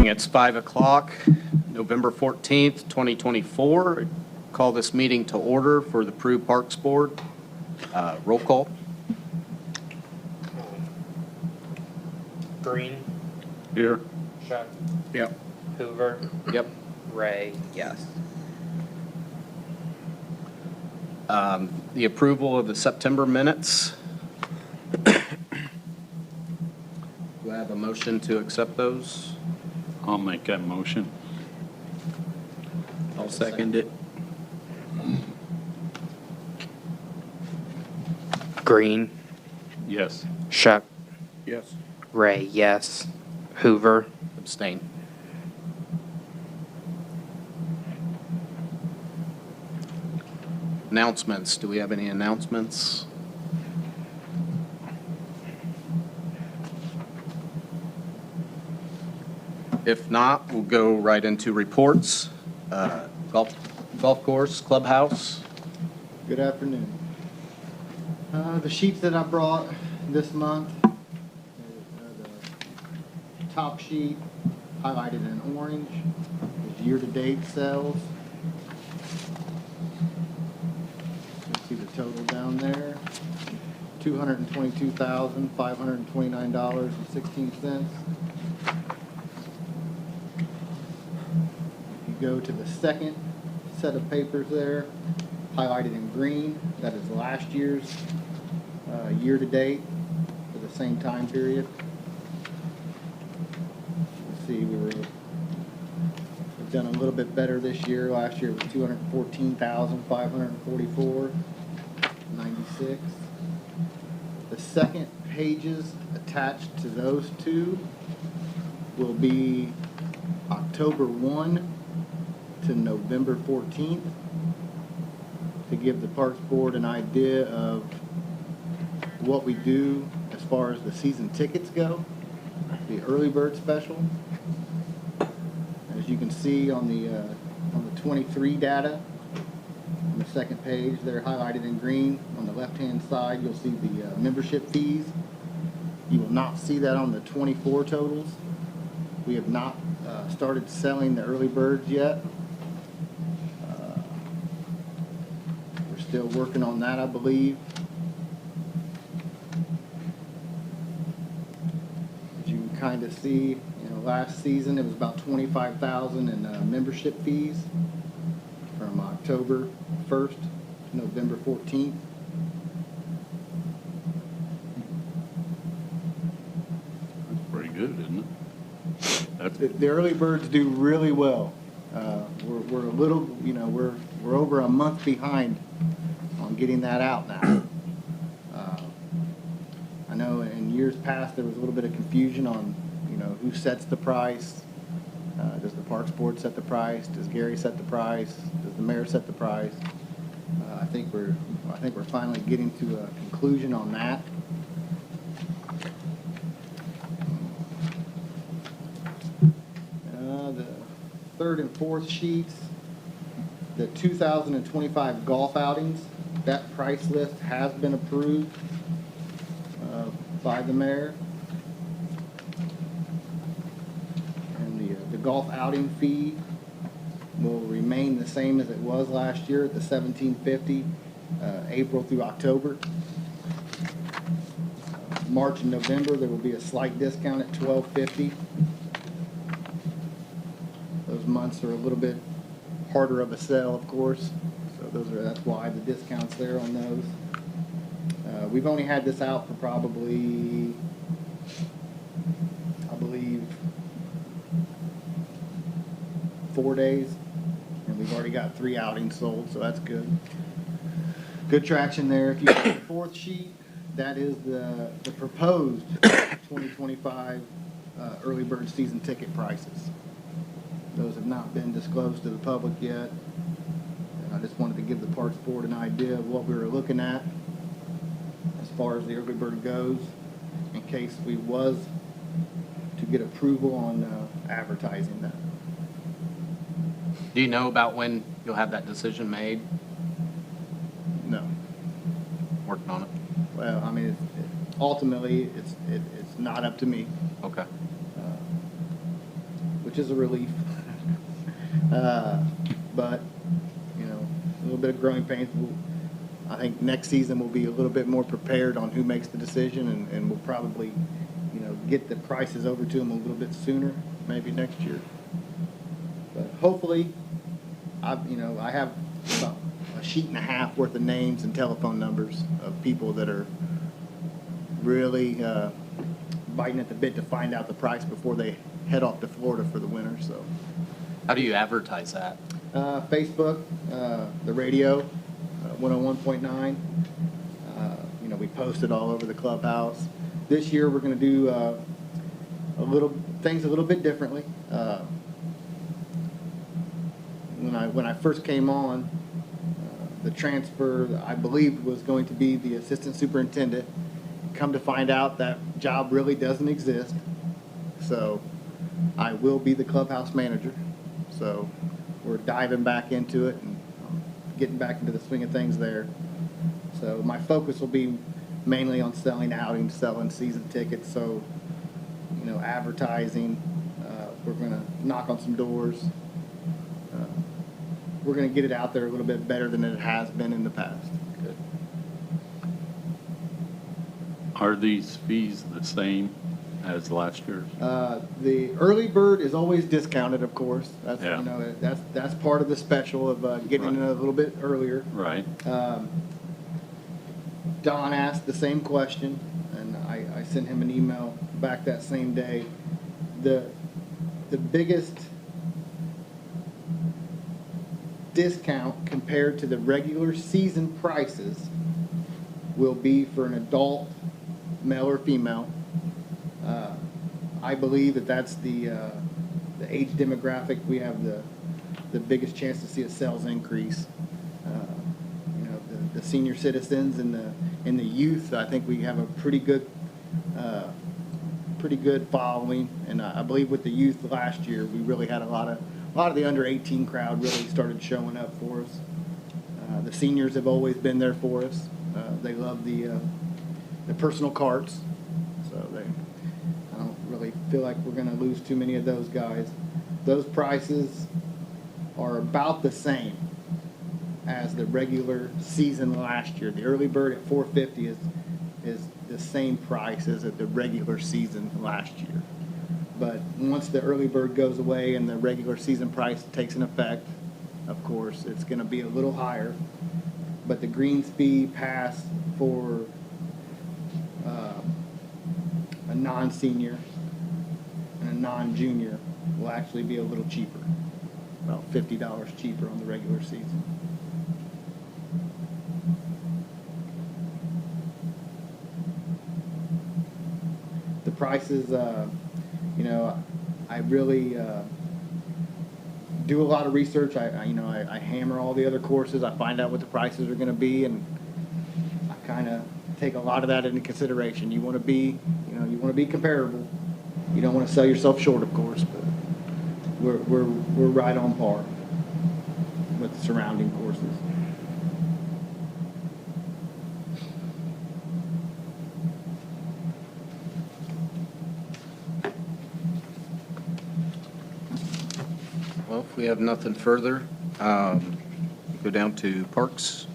It's 5 o'clock, November 14th, 2024. Call this meeting to order for the Peru Parks Board. Roll call. Green, Here. Shuck, Yep. Hoover, Yep. Ray, yes. The approval of the September minutes. Do I have a motion to accept those? I'll make that motion. I'll second it. Green, Yes. Shuck, Yes. Ray, yes. Hoover, Abstain. Announcements. Do we have any announcements? If not, we'll go right into reports. Golf course, clubhouse. Good afternoon. The sheets that I brought this month, the top sheet highlighted in orange is year-to-date sales. You see the total down there, $222,529.16. If you go to the second set of papers there, highlighted in green, that is last year's year-to-date for the same time period. Let's see, we've done a little bit better this year. Last year it was $214,544.96. The second pages attached to those two will be October 1 to November 14th to give the Parks Board an idea of what we do as far as the season tickets go, the early bird special. As you can see on the 23 data on the second page, they're highlighted in green. On the left-hand side, you'll see the membership fees. You will not see that on the 24 totals. We have not started selling the early birds yet. We're still working on that, I believe. As you can kind of see, last season it was about $25,000 in membership fees from October 1st to November 14th. That's pretty good, isn't it? That's The early birds do really well. We're a little, we're over a month behind on getting that out now. I know in years past there was a little bit of confusion on, who sets the price. Does the Parks Board set the price? Does Gary set the price? Does the mayor set the price? I think we're finally getting to a conclusion on that. The third and fourth sheets, the 2025 golf outings, that price list has been approved by the mayor. And the golf outing fee will remain the same as it was last year at the $17.50, April through October. March and November, there will be a slight discount at $12.50. Those months are a little bit harder of a sell, of course, so that's why the discount's there on those. We've only had this out for probably, I believe, 4 days, and we've already got 3 outings sold, so that's good. Good traction there. If you look at the fourth sheet, that is the proposed 2025 early bird season ticket prices. Those have not been disclosed to the public yet. And I just wanted to give the Parks Board an idea of what we were looking at as far as the early bird goes, in case we was to get approval on advertising that. Do you know about when you'll have that decision made? No. Working on it? Well, I mean, ultimately, it's not up to me, Okay. which is a relief. But, you know, a little bit of growing pains. I think next season we'll be a little bit more prepared on who makes the decision, and we'll probably, you know, get the prices over to them a little bit sooner, maybe next year. But hopefully, I have about a sheet and a half worth of names and telephone numbers of people that are really biting at the bit to find out the price before they head off to Florida for the winter. So, How do you advertise that? Facebook, the radio, 101.9. You know, we posted all over the clubhouse. This year we're going to do things a little bit differently. When I first came on, the transfer I believed was going to be the assistant superintendent. Come to find out that job really doesn't exist. So I will be the clubhouse manager. So we're diving back into it and getting back into the swing of things there. So my focus will be mainly on selling outings, selling season tickets. So, you know, advertising. We're going to knock on some doors. We're going to get it out there a little bit better than it has been in the past. Good. Are these fees the same as last year's? The early bird is always discounted, of course. That's, Yeah. you know, that's part of the special of getting in a little bit earlier. Right. Don asked the same question, and I sent him an email back that same day. The biggest discount compared to the regular season prices will be for an adult, male or female. I believe that's the age demographic we have the biggest chance to see a sales increase. You know, the senior citizens and the youth, I think we have a pretty good following, and I believe with the youth last year we really had a lot of the under 18 crowd really started showing up for us. The seniors have always been there for us. They love the personal carts, so I don't really feel like we're going to lose too many of those guys. Those prices are about the same as the regular season last year. The early bird at $450 is the same price as at the regular season last year. But once the early bird goes away and the regular season price takes an effect, of course, it's going to be a little higher. But the greens fee pass for a non-senior and a non-junior will actually be a little cheaper, about $50 cheaper on the regular season. The prices, you know, I really do a lot of research. I hammer all the other courses. I find out what the prices are going to be, and I kind of take a lot of that into consideration. You want to be comparable. You don't want to sell yourself short, of course, but we're right on par with the surrounding courses. Well, if we have nothing further, go down to Parks.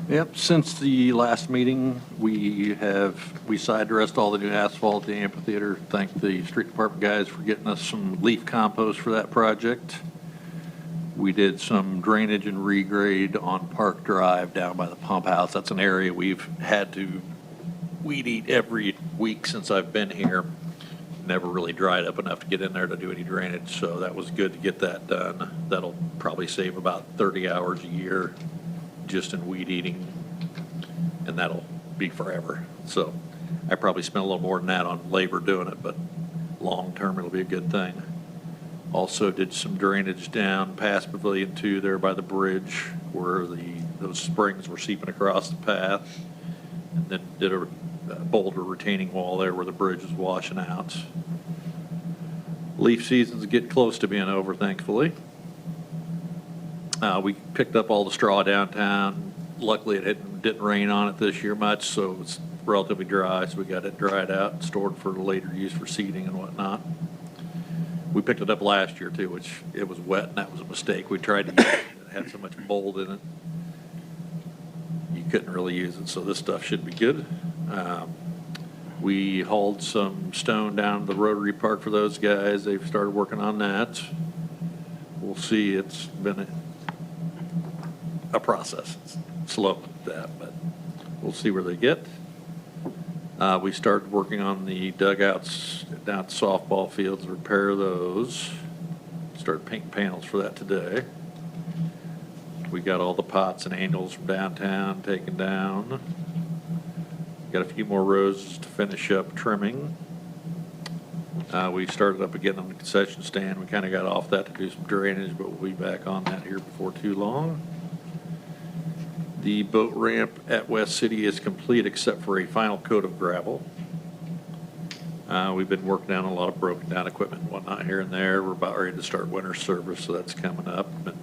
Yep, since the last meeting, we side dressed all the new asphalt at the amphitheater. Thank the street department guys for getting us some leaf compost for that project. We did some drainage and regrade on Park Drive down by the pump house. That's an area we've had to weed eat every week since I've been here. Never really dried up enough to get in there to do any drainage, so that was good to get that done. That'll probably save about 30 hours a year just in weed eating, and that'll be forever. So I probably spent a little more than that on labor doing it, but long-term, it'll be a good thing. Also did some drainage down past Pavilion 2 there by the bridge where those springs were seeping across the path. And then did a boulder retaining wall there where the bridge was washing out. Leaf season's getting close to being over, thankfully. We picked up all the straw downtown. Luckily, it didn't rain on it this year much, so it's relatively dry, so we got it dried out and stored for later use for seeding and whatnot. We picked it up last year too, which it was wet, and that was a mistake. We tried to use it. It had so much mold in it. You couldn't really use it, so this stuff should be good. We hauled some stone down to the Rotary Park for those guys. They've started working on that. We'll see. It's been a process. It's slow at that, but we'll see where they get. We started working on the dugouts down at the softball fields, repair those. Started painting panels for that today. We got all the pots and angles from downtown taken down. Got a few more rows to finish up trimming. We started up again on the concession stand. We kind of got off that to do some drainage, but we'll be back on that here before too long. The boat ramp at West City is complete except for a final coat of gravel. We've been working on a lot of broken down equipment and whatnot here and there. We're about ready to start winter service, so that's coming up. Been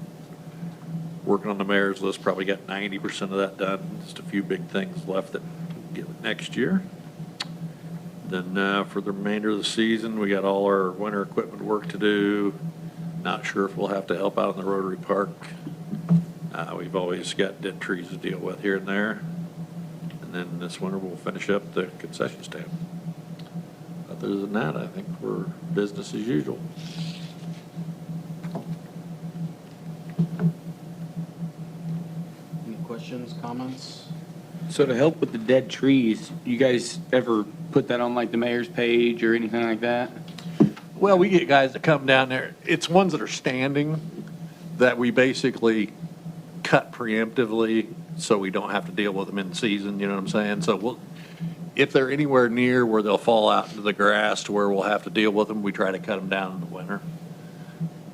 working on the mayor's list, probably got 90% of that done. Just a few big things left that we'll get next year. Then for the remainder of the season, we got all our winter equipment work to do. Not sure if we'll have to help out in the Rotary Park. We've always got dead trees to deal with here and there. And then this winter we'll finish up the concession stand. Other than that, I think we're business as usual. Any questions, comments? So to help with the dead trees, you guys ever put that on like the mayor's page or anything like that? Well, we get guys that come down there. It's ones that are standing that we basically cut preemptively so we don't have to deal with them in season, you know what I'm saying? So if they're anywhere near where they'll fall out into the grass to where we'll have to deal with them, we try to cut them down in the winter.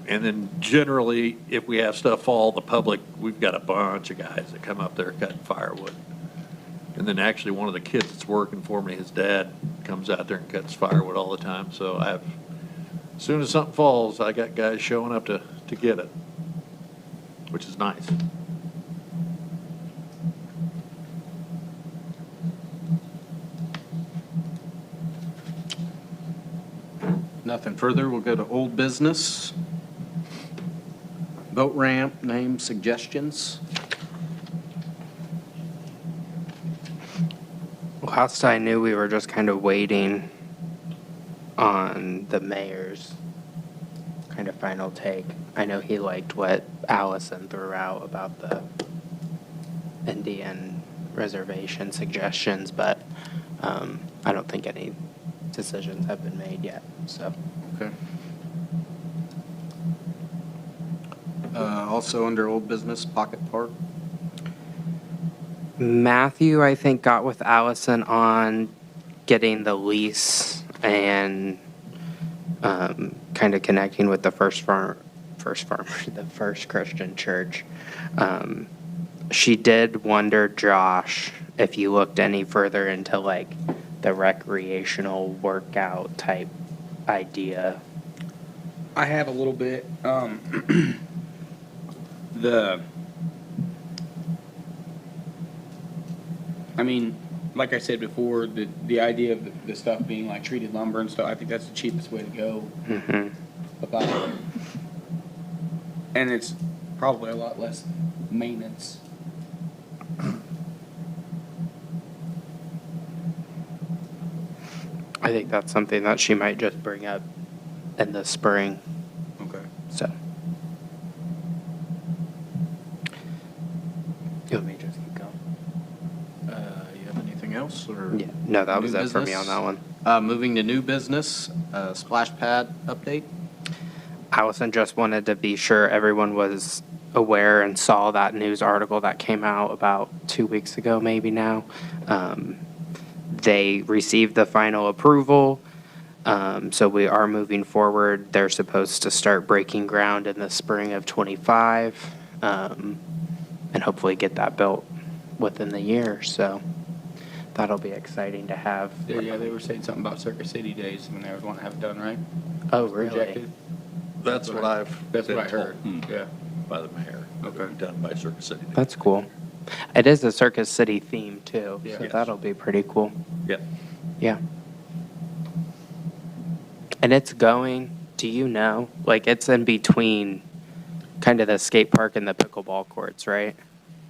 And then generally, if we have stuff fall, the public, we've got a bunch of guys that come up there cutting firewood. And then actually one of the kids that's working for me, his dad comes out there and cuts firewood all the time. So as soon as something falls, I got guys showing up to get it, which is nice. Nothing further. We'll go to old business. Boat ramp, name suggestions. Last I knew, we were just kind of waiting on the mayor's kind of final take. I know he liked what Allison threw out about the Indian reservation suggestions, but I don't think any decisions have been made yet, so. Okay. Also under old business, Pocket Park. Matthew, I think, got with Allison on getting the lease and kind of connecting with the First Christian Church. She did wonder, Josh, if you looked any further into like the recreational workout type idea. I have a little bit. I mean, like I said before, the idea of the stuff being like treated lumber and stuff, I think that's the cheapest way to go about it. And it's probably a lot less maintenance. I think that's something that she might just bring up in the spring. Okay. So. You want me to just keep going? You have anything else? Or Yeah. No, that was new it for me business? on that one. Moving to new business, splash pad update. Allison just wanted to be sure everyone was aware and saw that news article that came out about 2 weeks ago, maybe now. They received the final approval. So we are moving forward. They're supposed to start breaking ground in the spring of '25, and hopefully get that built within the year. So that'll be exciting to have. Yeah, they were saying something about Circuit City Days when they would want to have it done, right? Oh, really? Projected. That's what I've That's what been I heard. told Yeah. by the mayor. Okay. Done by Circuit City. That's cool. It is a Circus City theme too, Yeah. so Yes. that'll be pretty cool. Yep. Yeah. And it's going, do you know, like it's in between kind of the skate park and the pickleball courts, right?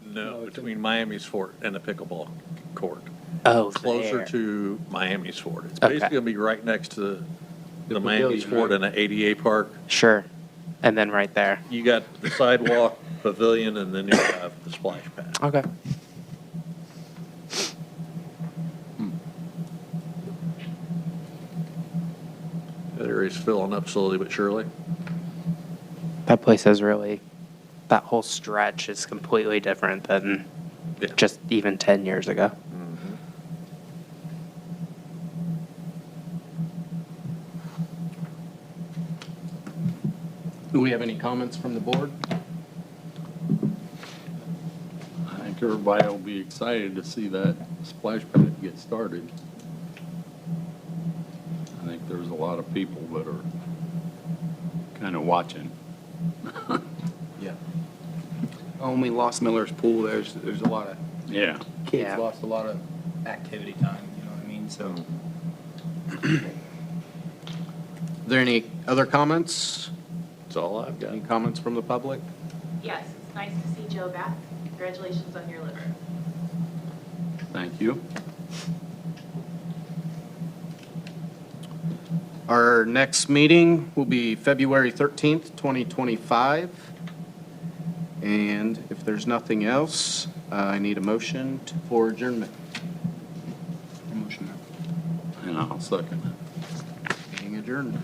No, between Miami's Fort and the pickleball court. Oh, Closer there. to Miami's Fort. It's Okay. basically going to be right next to The the Miami's pavilion, Fort right? and the ADA park. Sure. And then right there. You got the sidewalk, pavilion, and then you have the splash pad. Okay. That area's filling up slowly but surely. That place is really, that whole stretch is completely different than Yeah. just even 10 years ago. Do we have any comments from the board? I think everybody will be excited to see that splash pad get started. I think there's a lot of people that are kind of watching. Yeah. Oh, when we lost Miller's Pool, there's a lot of Yeah. kids Yeah. lost a lot of activity time, you know what I mean? So, Are there any other comments? That's all I've got. Any comments from the public? Yes, it's nice to see Joe back. Congratulations on your liver. Thank you. Our next meeting will be February 13th, 2025. And if there's nothing else, I need a motion for adjournment. emotional. And I'll second it. Meeting adjourned.